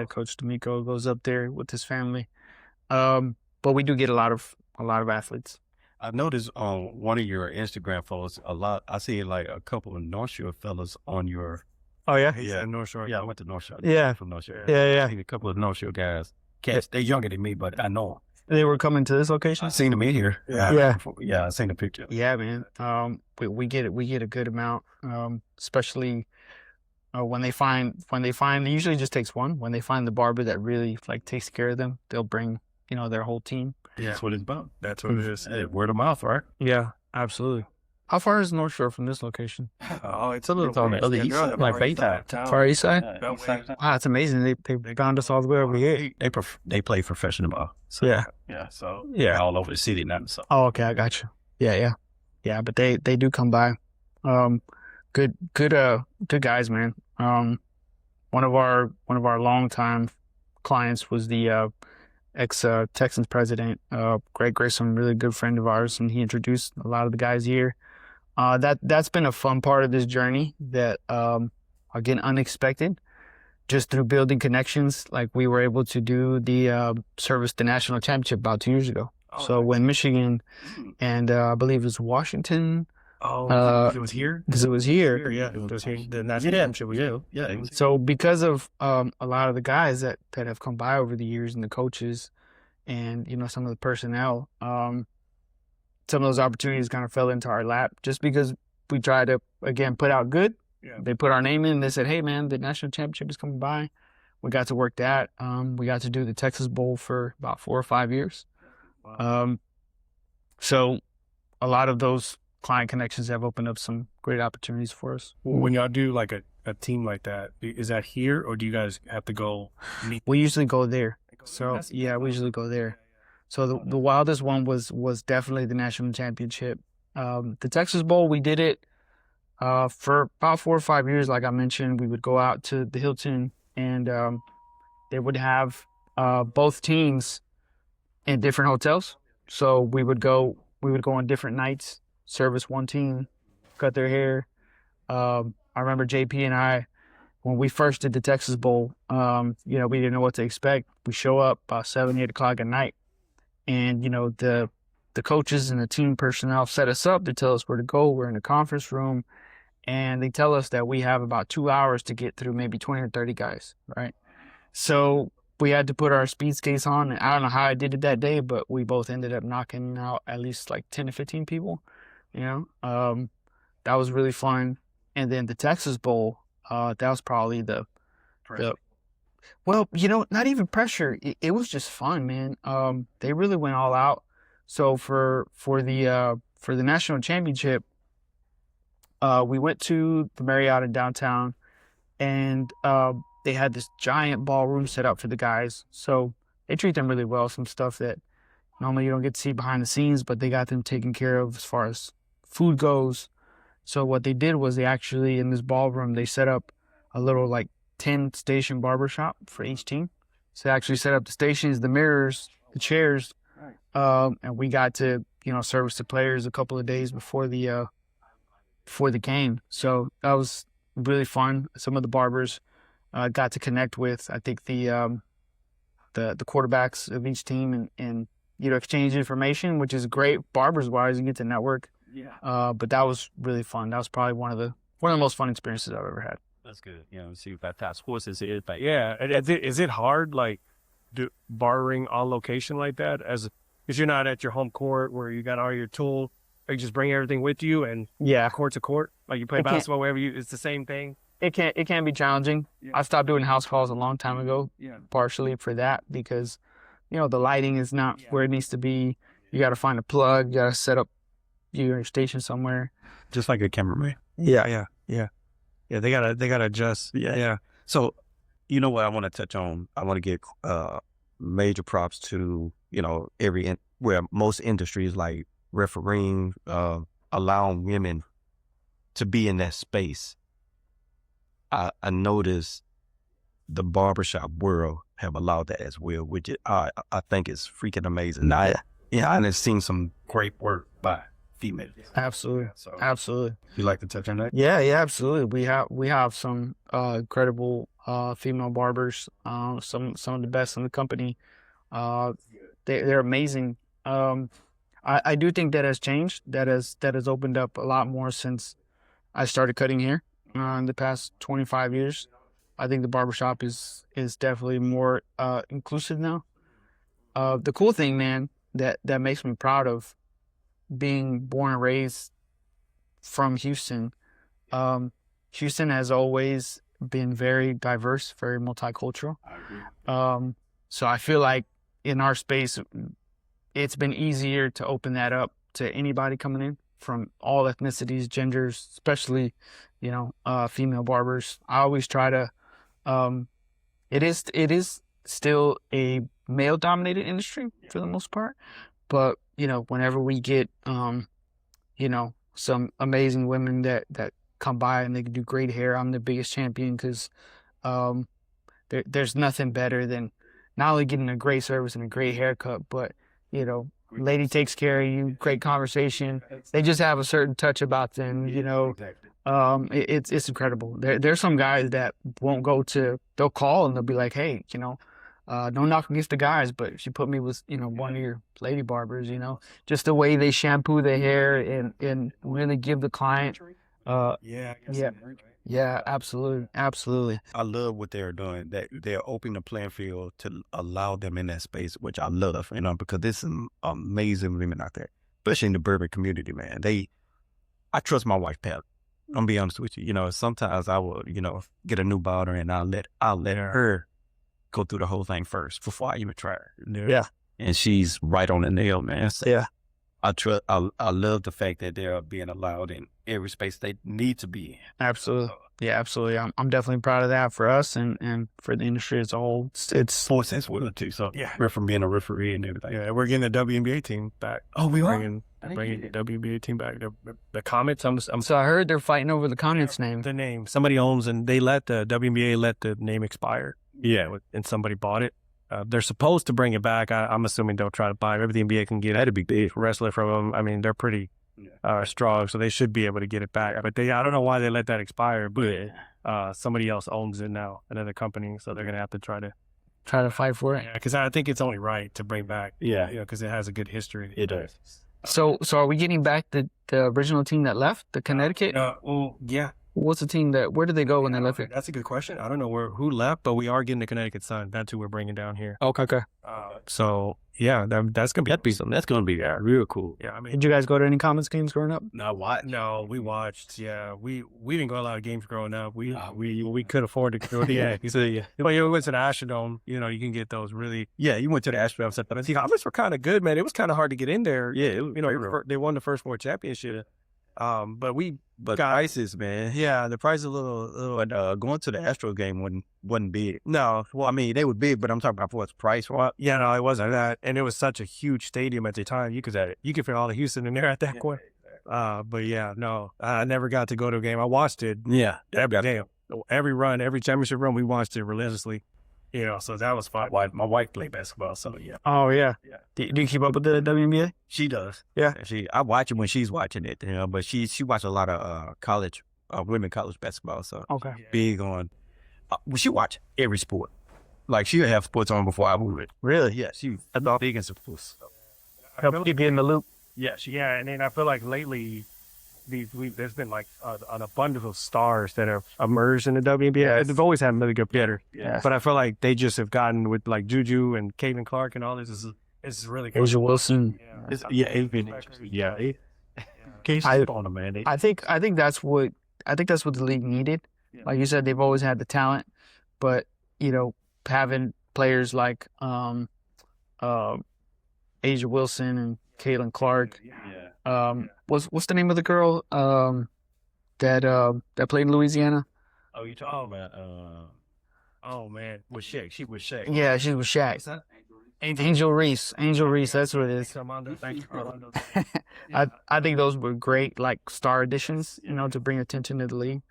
Coach D'Amico goes up there with his family. But we do get a lot of athletes. I've noticed on one of your Instagram photos I see like a couple of North Shore fellas on your. Oh yeah, in North Shore. Yeah, I went to North Shore. Yeah. From North Shore. Yeah. I see a couple of North Shore guys. Cats, they're younger than me, but I know them. They were coming to this location. I seen them in here. Yeah. I seen the picture. Yeah, man. We get a good amount, especially when they find. It usually just takes one. When they find the barber that really takes care of them, they'll bring their whole team. Yeah, That's what it's about. that's what it is. Hey, word of mouth, right? Yeah, absolutely. How far is North Shore from this location? Oh, it's a little It's on the other east side, like Baytime. Far east side. Yeah. Wow, it's amazing. They found us all the way over here. They play professional ball. So, Yeah. Yeah. So Yeah. all over the city now. So Oh, okay, I got you. Yeah. But they do come by. Good guys, man. One of our longtime clients was the ex Texans president, Greg Grayson, really good friend of ours, and he introduced a lot of the guys here. That's been a fun part of this journey that again unexpected. Just through building connections, like we were able to do the service the national championship about 2 years ago. So when Michigan and I believe it was Washington. It was here? Because it was here. Yeah, it was here. The national championship was here. Yeah. So because of a lot of the guys that have come by over the years and the coaches and, some of the personnel, some of those opportunities kind of fell into our lap just because we tried to, again, put out good. Yeah. They put our name in. They said, hey, man, the national championship is coming by. We got to work that. We got to do the Texas Bowl for about 4 or 5 years. Wow. So a lot of those client connections have opened up some great opportunities for us. When y'all do like a team like that, is that here or do you guys have to go meet? We usually go there. So yeah, we usually go there. So the wildest one was definitely the national championship. The Texas Bowl, we did it for about 4 or 5 years. Like I mentioned, we would go out to the Hilton and they would have both teams in different hotels. So we would go on different nights, service one team, cut their hair. I remember JP and I, when we first did the Texas Bowl, we didn't know what to expect. We show up about 7, 8 o'clock at night, and the coaches and the team personnel set us up to tell us where to go. We're in the conference room, and they tell us that we have about 2 hours to get through maybe 20 or 30 guys, right? So we had to put our speed skates on, and I don't know how I did it that day, but we both ended up knocking out at least like 10 to 15 people. That was really fun. And then the Texas Bowl, that was probably the well, not even pressure. It was just fun, man. They really went all out. So for the national championship, we went to the Marriott in downtown, and they had this giant ballroom set up for the guys. So they treat them really well. Some stuff that normally you don't get to see behind the scenes, but they got them taken care of as far as food goes. So what they did was they actually, in this ballroom, they set up a little like 10-station barbershop for each team. So they actually set up the stations, the mirrors, the chairs, and we got to, service the players a couple of days before the game. So that was really fun. Some of the barbers got to connect with, I think, the quarterbacks of each team and exchange information, which is great barbers wise and get to network. Yeah. But that was really fun. That was probably one of the most fun experiences I've ever had. That's good. See that task force is it. But yeah. Is it hard, like, barbering on location like that? Because you're not at your home court where you got all your tools. You just bring everything with you and court to court. Like you play basketball wherever it's the same thing. It can be challenging. Yeah. I stopped doing house calls a long time ago, partially for that because, the lighting is not where it needs to be. You got to find a plug. You got to set up your station somewhere. Just like a cameraman. Yeah. They gotta adjust. Yeah. So, what I want to touch on? I want to give major props to where most industries like refereeing, allowing women to be in that space. I noticed the barbershop world have allowed that as well, which I think is freaking amazing. I've seen some great work by females. Absolutely. Absolutely. You like to touch on that? Yeah, absolutely. We have some incredible female barbers, some of the best in the company. They're amazing. I do think that has changed. That has opened up a lot more since I started cutting hair in the past 25 years. I think the barbershop is definitely more inclusive now. The cool thing, man, that makes me proud of being born and raised from Houston. Houston has always been very diverse, very multicultural. I agree. So I feel like in our space, it's been easier to open that up to anybody coming in from all ethnicities, genders, especially, female barbers. I always try to, it is still a male dominated industry for the most part, but whenever we get you know, some amazing women that come by and they can do great hair. I'm the biggest champion because there's nothing better than not only getting a great service and a great haircut, but, you know, lady takes care of you, great conversation. They just have a certain touch about them, you know. It's incredible. There's some guys that won't go to, they'll call and they'll be like, hey, you know, don't knock against the guys, but if you put me with, you know, one of your lady barbers, you know, just the way they shampoo their hair and really give the client, yeah, absolutely, absolutely. I love what they're doing. That they're opening the playing field to allow them in that space, which I love, you know, because there's some amazing women out there, especially in the bourbon community, man. I trust my wife, Pat. I'm gonna be honest with you. You know, sometimes I will, you know, get a new bottle and I'll let her go through the whole thing first before I even try her. You know? Yeah. And she's right on the nail, man. So Yeah. I love the fact that they're being allowed in every space they need to be in. Absolutely. Yeah, absolutely. I'm definitely proud of that for us and for the industry as a whole. It's Sports sense with it too. So we're from being a referee and everything. Yeah, we're getting the WNBA team back. Oh, we are bringing the WNBA team back. The Comets. I'm so I heard they're fighting over the Comets name. the name. Somebody owns, and they let the WNBA let the name expire. Yeah. And somebody bought it. They're supposed to bring it back. I'm assuming they'll try to buy it. If the NBA can get That'd be big. wrestler from them. I mean, they're pretty strong, so they should be able to get it back. But I don't know why they let that expire. But somebody else owns it now, another company. So they're gonna have to try to fight for it. Yeah, because I think it's only right to bring back. Yeah. You know, because it has a good history. It does. So are we getting back the original team that left, the Connecticut? Well, yeah. What's the team where did they go when they left here? That's a good question. I don't know who left, but we are getting the Connecticut Sun. That's who we're bringing down here. Okay. So yeah, that's gonna be That'd be something. That's gonna be real cool. Yeah, I mean, Did you guys go to any Comets games growing up? no, we watched. Yeah, we didn't go to a lot of games growing up. We could afford to go. Yeah, So yeah. Well, you went to the Astrodome. You know, you can get those really. Yeah, you went to the Astros. The Comets were kind of good, man. It was kind of hard to get in there. Yeah, You know, they won the first 4 championships. But got, prices, man. yeah, the price is a little. But going to the Astros game wasn't big. No, Well, I mean, they were big, but I'm talking about for its price. well, yeah, no, it wasn't that, and it was such a huge stadium at the time. You could fit all of Houston in there at that point. But yeah, no, I never got to go to a game. I watched it. Yeah, Every championship run, we watched it relentlessly. You know, so that was fun. my wife played basketball, so yeah, Oh yeah. Yeah. Do you keep up with the WNBA? she does. Yeah. I watch it when she's watching it, you know. But she watched a lot of college, women college basketball. So Okay. big on. She watch every sport. Like she'll have sports on before I would. Really? Yeah, she's big in sports. Help keep you in the loop. Yeah, and then I feel like lately, there's been like an abundance of stars that have emerged in the WNBA. Yes. They've always had really good players. Yes. But I feel like they just have gotten with like Juju and Caitlin Clark and all this. Is really good. Asia Wilson. It's been interesting. Yeah, can't I- sleep on them, man. I think that's what the league needed. Like you said, they've always had the talent, but you know, having players like Asia Wilson and Caitlin Clark. What's the name of the girl that played in Louisiana? Oh, you talking about? Oh man, With Shaq, she was Shaq. Yeah, she was Shaq. Angel Reese. Angel Reese, that's what it is. Armando, thank you, Armando. I think those were great, like, star additions, you know, to bring attention to the league.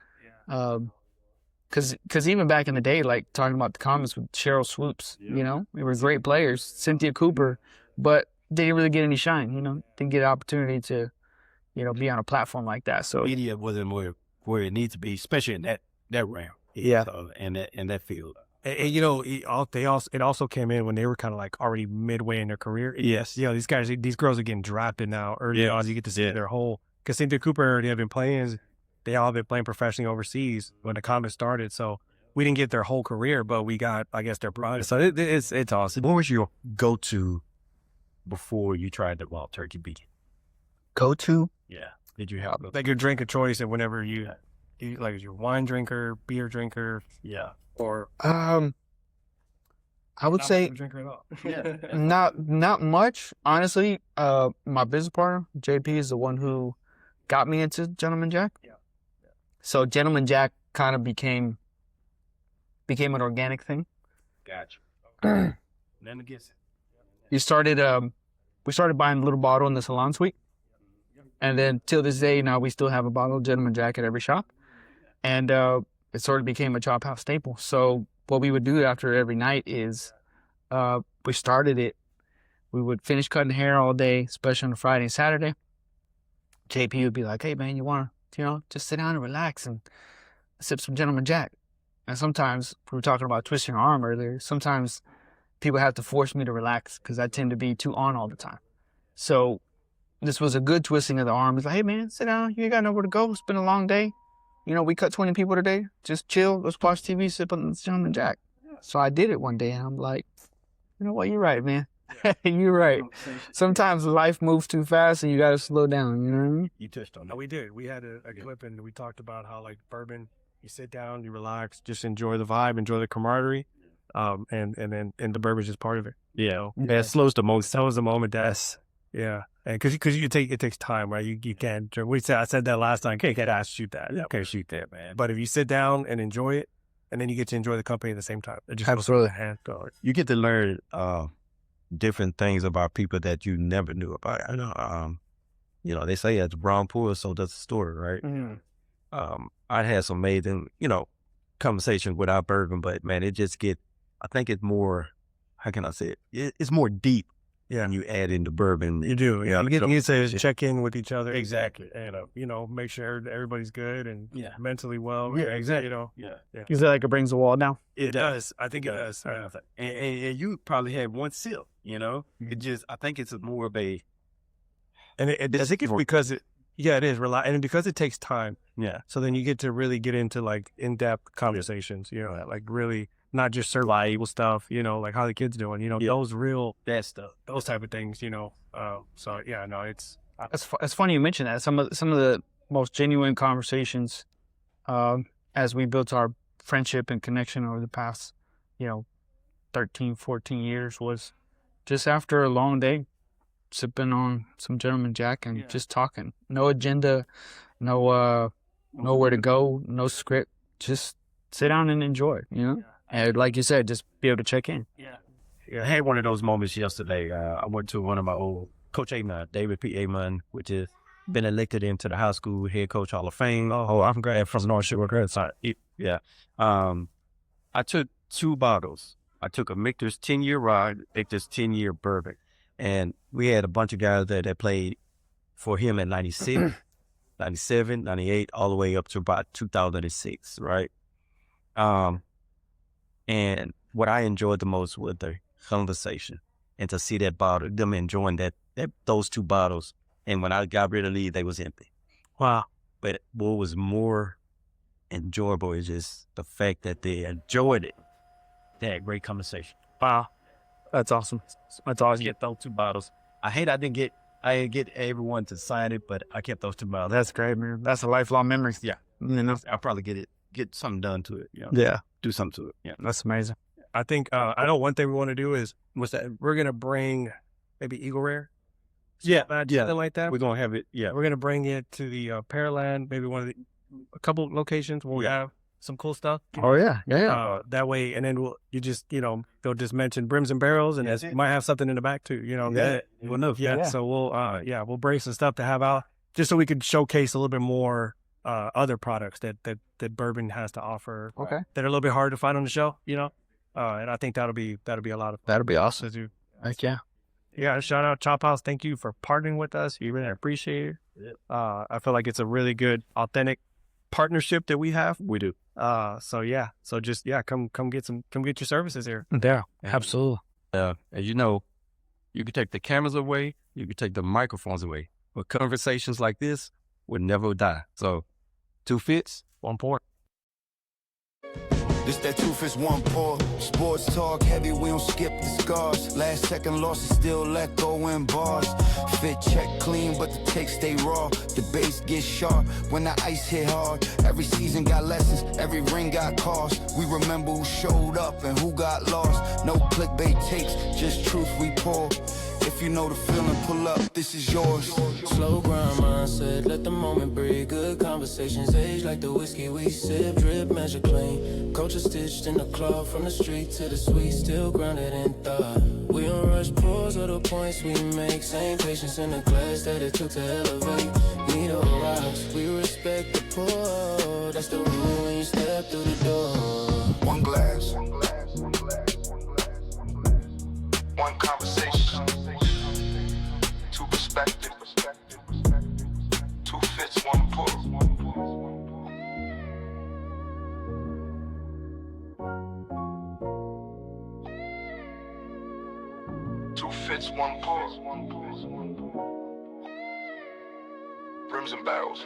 Because even back in the day, like, talking about the Comets with Cheryl Swoops, you know, they were great players. Cynthia Cooper, but they didn't really get any shine, you know, didn't get an opportunity to, you know, be on a platform like that. So Media wasn't where it needs to be, especially in that realm. Yeah. So, in that field. And you know, it also came in when they were kind of like already midway in their career. Yes. You know, these girls are getting drafted now early on. You get to see their whole. Because Cynthia Cooper already have been playing. They all been playing professionally overseas when the Comets started. So we didn't get their whole career, but we got, I guess, their pride. So it's awesome. What was your go-to before you tried the wild turkey beef? go-to? Yeah. Did you have Like your drink of choice, and whenever you like your wine drinker, beer drinker, Yeah. or I would not say a drinker at all. Yeah. not much, honestly. My business partner, JP, is the one who got me into Gentleman Jack. Yeah. So Gentleman Jack kind of became an organic thing. Gotcha. Nothing against it. We started buying a little bottle in the salon suite, And then till this day, now we still have a bottle of Gentleman Jack at every shop. And it sort of became a Chophouse staple. So what we would do after every night is we started it. We would finish cutting hair all day, especially on a Friday and Saturday. JP would be like, hey, man, you want to, just sit down and relax and sip some Gentleman Jack. And sometimes, we were talking about twisting your arm earlier, sometimes people have to force me to relax because I tend to be too on all the time. So this was a good twisting of the arm. It's like, hey, man, sit down. You ain't got nowhere to go. It's been a long day. We cut 20 people today. Just chill. Let's watch TV, sip on the Gentleman Jack. So I did it one day, and I'm like, you know what? You're right, man. You're right. Sometimes life moves too fast, and you got to slow down. You know what I mean? You touched on No, we did. We had a clip, and we talked about how, like, bourbon, you sit down, you relax, just enjoy the vibe, enjoy the camaraderie, and the bourbon's just part of it. Yeah, it slows the most. That was the moment. Yeah, and because it takes time, right? You can't. I said that last time. Can't shoot that. Yeah, can't shoot that, man. But if you sit down and enjoy it, and then you get to enjoy the company at the same time, it just Absolutely. You get to learn different things about people that you never knew about. I know, they say as the brown poor, so does the story, right? Mm-hmm. I had some amazing, conversations without bourbon, but man, I think it's more, how can I say it? It's more deep. Yeah. When you add in the bourbon. You do. Yeah. You say check in with each other. Exactly. And, make sure everybody's good and mentally well. Yeah, exactly. Yeah. You feel like it brings the wall down? It does. I think it does. And you probably had one sip, It just, I think it's more of a. And I think it's because it is. And because it takes time. Yeah. So then you get to really get into like in-depth conversations, like really not just survival stuff, like how the kids doing, those real, that stuff, those type of things, so yeah, no, it's funny you mentioned that. Some of the most genuine conversations, as we built our friendship and connection over the past, 13, 14 years was just after a long day, sipping on some Gentleman Jack and just talking. No agenda, nowhere to go, no script. Just sit down and enjoy, And like you said, just be able to check in. Yeah, I had one of those moments yesterday. I went to one of my old Coach Amon, David P. Amon, which has been elected into the high school head coach Hall of Fame. Oh, I'm glad from North Shore. Yeah. I took 2 bottles. I took a Michter's 10-year rye, Michter's 10-year bourbon. And we had a bunch of guys that played for him in 96, 97, 98, all the way up to about 2006, right? And what I enjoyed the most was the conversation and to see that bottle, them enjoying those 2 bottles. And when I got ready to leave, they was empty. wow. But what was more enjoyable is just the fact that they enjoyed it. They had great conversation. Wow. That's awesome. That's awesome. Get those 2 bottles. I didn't get everyone to sign it, but I kept those 2 bottles. That's great, man. That's a lifelong memory. Yeah. I'll probably get something done to it. Yeah. Do something to it. Yeah. That's amazing. I think, I know one thing we want to do is, we're going to bring maybe Eagle Rare. Something like that. We're going to have it. Yeah. We're going to bring it to the Pearland, maybe a couple locations where we have some cool stuff. Oh, yeah. Yeah. That way, and then they'll just mention Brims and Barrels, and you might have something in the back too, We'll know. Yeah. So we'll bring some stuff to have out just so we can showcase a little bit more other products that bourbon has to offer. Okay. That are a little bit hard to find on the show, and I think that'll be a lot of fun. That'll be awesome. To do. Heck yeah. Yeah, shout out Chophouse. Thank you for partnering with us. We really appreciate it. Yep. I feel like it's a really good, authentic partnership that we have. We do. So just come get your services here. Yeah, absolutely. And you can take the cameras away, you can take the microphones away, but conversations like this would never die. So 2 fits, 1 pour. This that 2 fits 1 pour. Sports talk heavy, we don't skip the scars. Last second losses still let go in bars. Fit check clean, but the take stay raw. The base gets sharp when the ice hit hard. Every season got lessons, every ring got cost. We remember who showed up and who got lost. No clickbait takes, just truth we pour. If you know the feeling, pull up, this is yours. Slow grind mindset, let the moment breathe. Good conversations age like the whiskey we sip. Drip, measure clean. Culture stitched in the cloth. From the street to the suite, still grounded in thought. We don't rush pause or the points we make. Same patience in the glass that it took to elevate. need a rocks. We respect the poor. That's the rule when you step through the door. One glass, one conversation, two perspectives, two fits, one pour. Two fits, one pour. Brims and Barrels.